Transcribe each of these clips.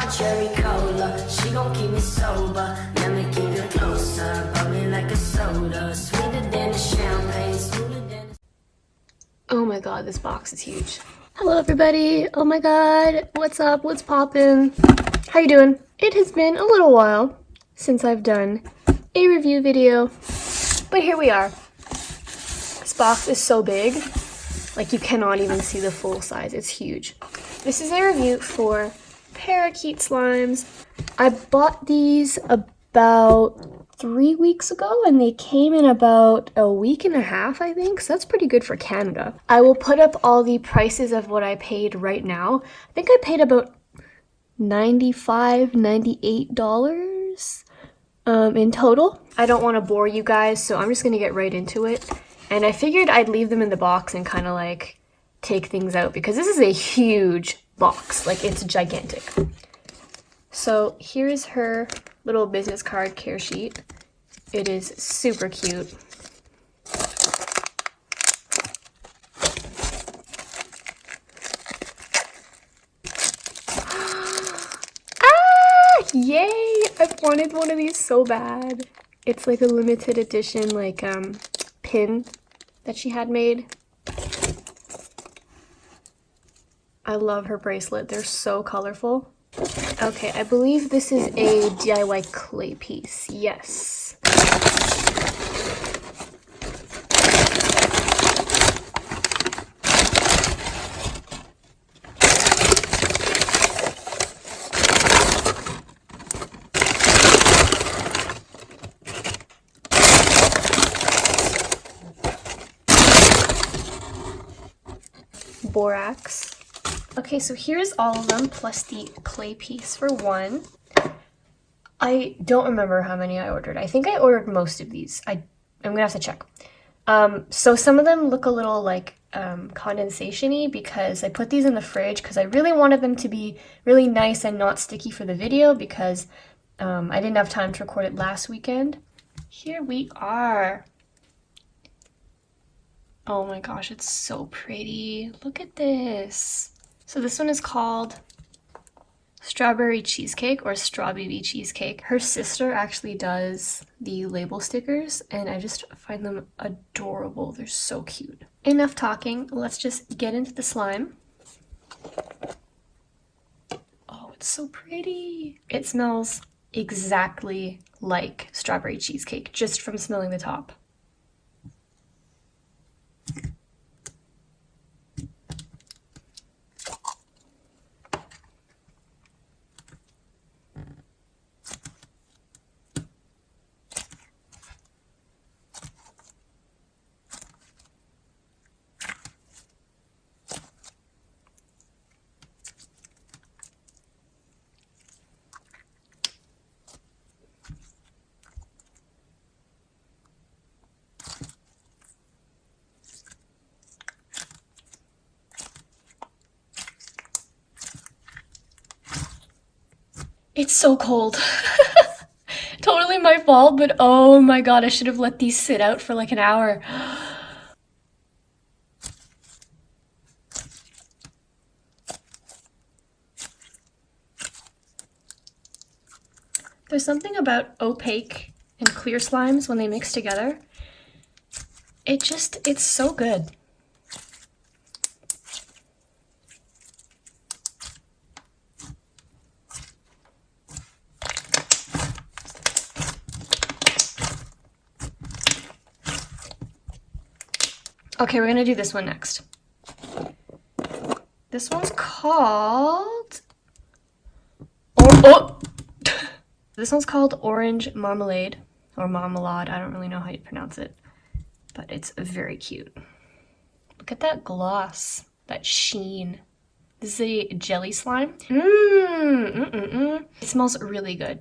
my cherry cola. She gon' keep me sober. Let me keep you closer. Bubbly like a soda. Sweeter than a champagne. Smoother than a... Oh my god, this box is huge. Hello everybody. Oh my god. What's up? What's poppin'? How you doing? It has been a little while since I've done a review video, but here we are. This box is so big, like you cannot even see the full size. It's huge. This is a review for Parakeet slimes. I bought these about 3 weeks ago and they came in about a week and a half, I think, so that's pretty good for Canada. I will put up all the prices of what I paid right now. I think I paid about $95, $98 in total. I don't want to bore you guys, so I'm just gonna get right into it. And I figured I'd leave them in the box and kind of like take things out because this is a huge box, like it's gigantic. So here is her little business card care sheet. It is super cute. Yay! I've wanted one of these so bad. It's like a limited edition like pin that she had made. I love her bracelet. They're so colorful. Okay, I believe this is a DIY clay piece. Yes. Borax. Okay, so here's all of them plus the clay piece for one. I don't remember how many I ordered. I think I ordered most of these. I'm gonna have to check. So some of them look a little like condensation-y because I put these in the fridge because I really wanted them to be really nice and not sticky for the video because I didn't have time to record it last weekend. Here we are. Oh my gosh, it's so pretty. Look at this. So this one is called Strawberry Cheesecake or Strawberry Cheesecake. Her sister actually does the label stickers and I just find them adorable. They're so cute. Enough talking, let's just get into the slime. Oh, it's so pretty. It smells exactly like strawberry cheesecake just from smelling the top. It's so cold. Totally my fault, but oh my god, I should have let these sit out for like an hour. There's something about opaque and clear slimes when they mix together. It's so good. Okay, we're gonna do this one next. This one's called... This one's called Orange Marmalade, or Marmalade, I don't really know how you pronounce it, but it's very cute. Look at that gloss, that sheen. This is a jelly slime. It smells really good.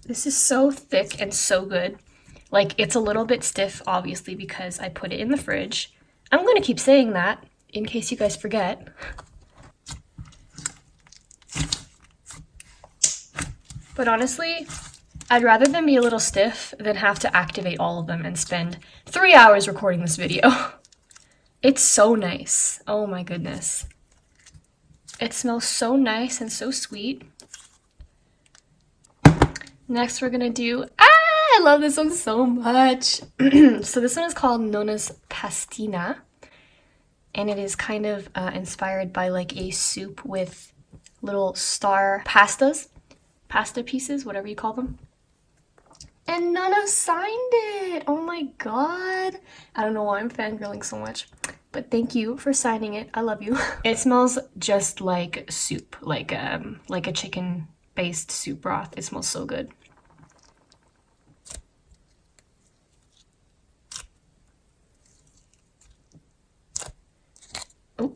This is so thick and so good. Like, it's a little bit stiff, obviously, because I put it in the fridge. I'm going to keep saying that in case you guys forget. But honestly, I'd rather them be a little stiff than have to activate all of them and spend 3 hours recording this video. It's so nice. Oh my goodness. It smells so nice and so sweet. Next we're gonna do, I love this one so much. So this one is called Nona Pastina. And it is kind of inspired by like a soup with little star pasta pieces, whatever you call them. And Nona signed it! Oh my god. I don't know why I'm fangirling so much, but thank you for signing it. I love you. It smells just like soup, like a chicken-based soup broth. It smells so good. Oh.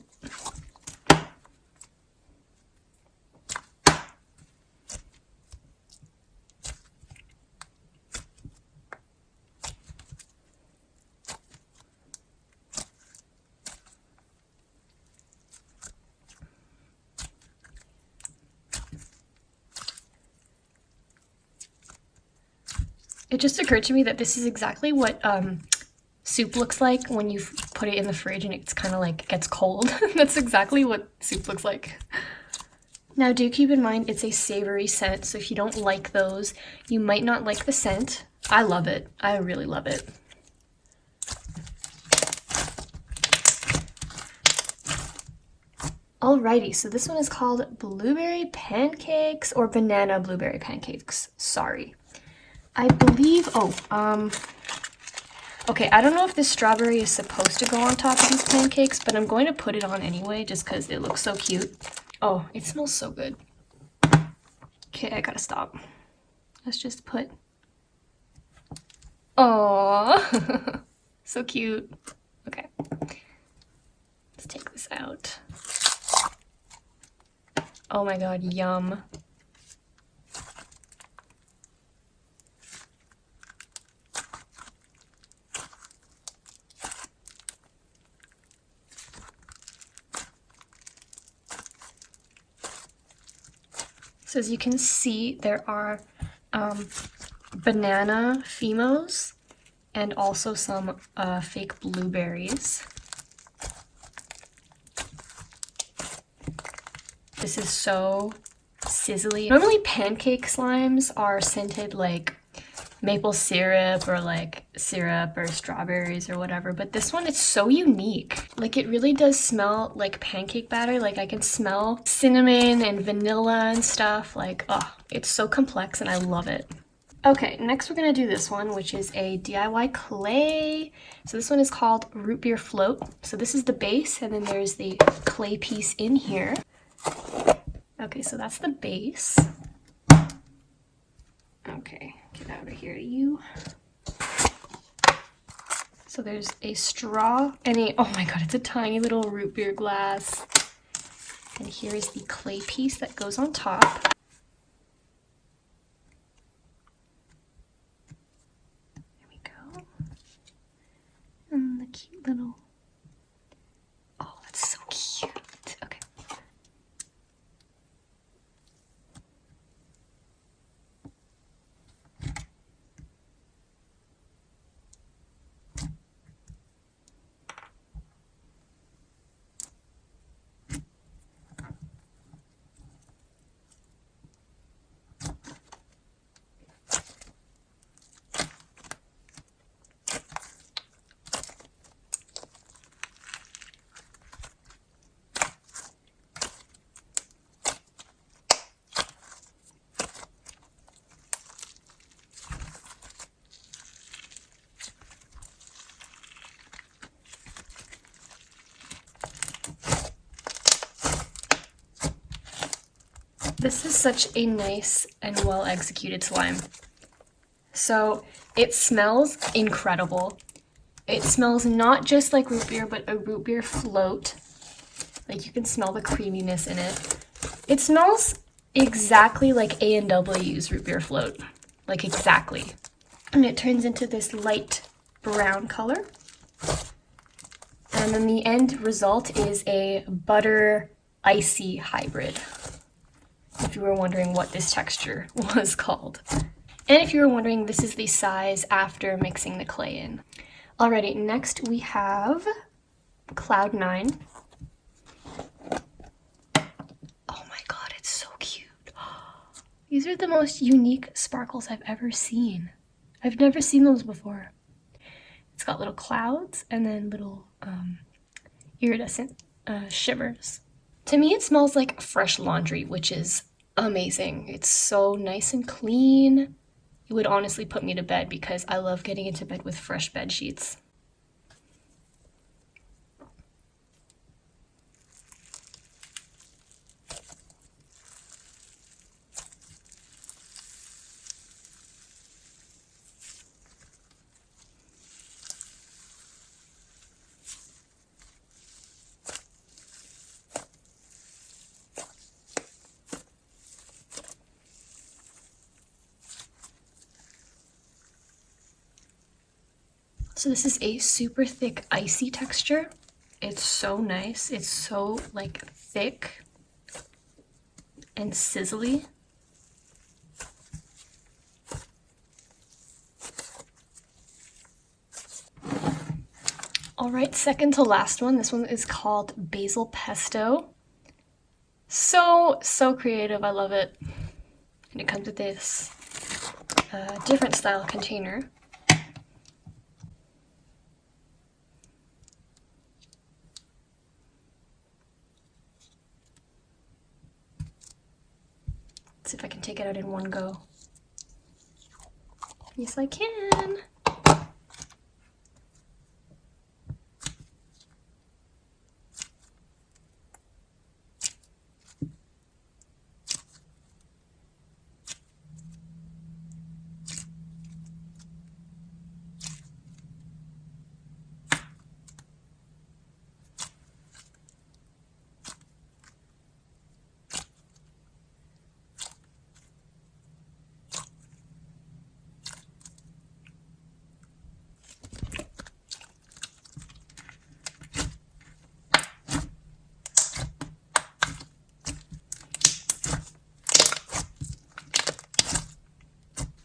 It just occurred to me that this is exactly what soup looks like when you put it in the fridge and it's kind of like gets cold. That's exactly what soup looks like. Now do keep in mind it's a savory scent, so if you don't like those, you might not like the scent. I love it. I really love it. Alrighty, so this one is called Blueberry Pancakes or Banana Blueberry Pancakes. Sorry. I believe, okay, I don't know if this strawberry is supposed to go on top of these pancakes, but I'm going to put it on anyway just because it looks so cute. Oh, it smells so good. Okay, I gotta stop. Let's just put, oh, so cute. Okay, let's take this out. Oh my god, yum. So as you can see, there are banana Fimos and also some fake blueberries. This is so sizzly. Normally pancake slimes are scented like maple syrup or like syrup or strawberries or whatever, but this one, it's so unique. Like it really does smell like pancake batter. Like I can smell cinnamon and vanilla and stuff. Like, oh, it's so complex and I love it. Okay, next we're gonna do this one, which is a DIY clay. So this one is called Root Beer Float. So this is the base and then there's the clay piece in here. Okay, so that's the base. Okay, get out of here, you. So there's a straw and a, oh my god, it's a tiny little root beer glass. And here is the clay piece that goes on top. There we go. And the cute little, oh, that's so cute. Okay. This is such a nice and well executed slime. So it smells incredible. It smells not just like root beer, but a root beer float. Like you can smell the creaminess in it. It smells exactly like A&W's root beer float. Like exactly. and it turns into this light brown color. And then the end result is a butter icy hybrid, if you were wondering what this texture was called. And if you were wondering, this is the size after mixing the clay in. Alrighty, next we have Cloud 9. Oh my god, it's so cute. These are the most unique sparkles I've ever seen. I've never seen those before. It's got little clouds and then little iridescent shimmers. To me, it smells like fresh laundry, which is amazing. It's so nice and clean. It would honestly put me to bed because I love getting into bed with fresh bed sheets. So this is a super thick icy texture. It's so nice. It's so like thick and sizzly. All right, second to last one. This one is called Basil Pesto. So creative. I love it. And it comes with this different style container. Let's see if I can take it out in one go. Yes, I can.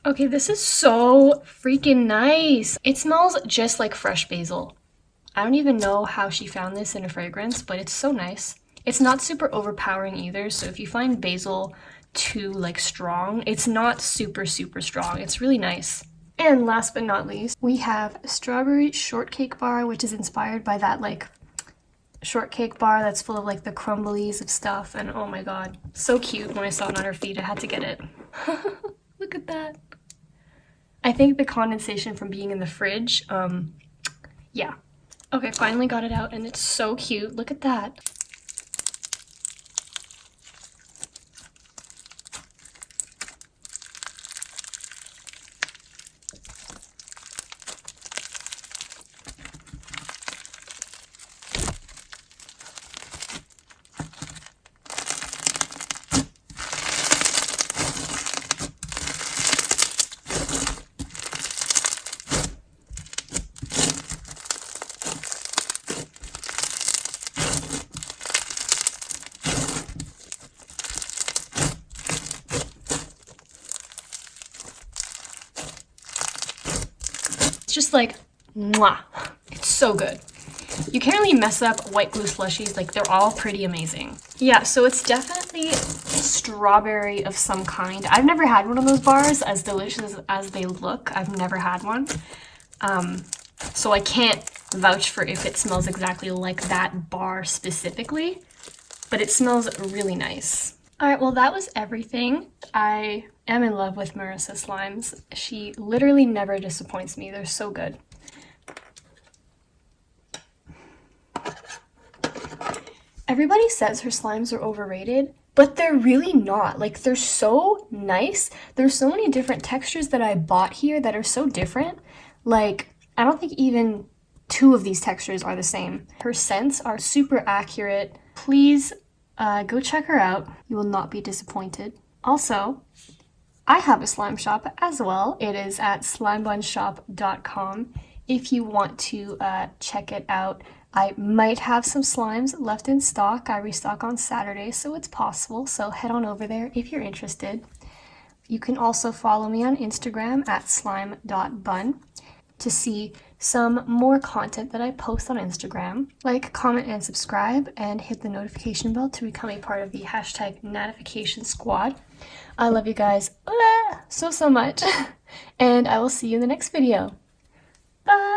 Okay, this is so freaking nice. It smells just like fresh basil. I don't even know how she found this in a fragrance, but it's so nice. It's not super overpowering either, so if you find basil too like strong, it's not super strong. It's really nice. And last but not least, we have strawberry shortcake bar, which is inspired by that like shortcake bar that's full of like the crumblies of stuff, and oh my god, so cute. When I saw it on her feed, I had to get it. Look at that. I think the condensation from being in the fridge, yeah. Okay, finally got it out and it's so cute. Look at that. It's just like, mwah. It's so good. You can't really mess up white glue slushies. Like, they're all pretty amazing. Yeah, so it's definitely strawberry of some kind. I've never had one of those bars, as delicious as they look. I've never had one. So I can't vouch for if it smells exactly like that bar specifically, but it smells really nice. All right, well, that was everything. I am in love with Marissa slimes. She literally never disappoints me. They're so good. Everybody says her slimes are overrated, but they're really not. Like, they're so nice. There's so many different textures that I bought here that are so different. Like, I don't think even 2 of these textures are the same. Her scents are super accurate. Please go check her out. You will not be disappointed. Also, I have a slime shop as well. It is at slime.bunshop.com if you want to check it out. I might have some slimes left in stock. I restock on Saturday, so it's possible. So head on over there if you're interested. You can also follow me on Instagram at slime.bun to see some more content that I post on Instagram. Like, comment, and subscribe, and hit the notification bell to become a part of the hashtag notification squad. I love you guys so much, and I will see you in the next video. Bye!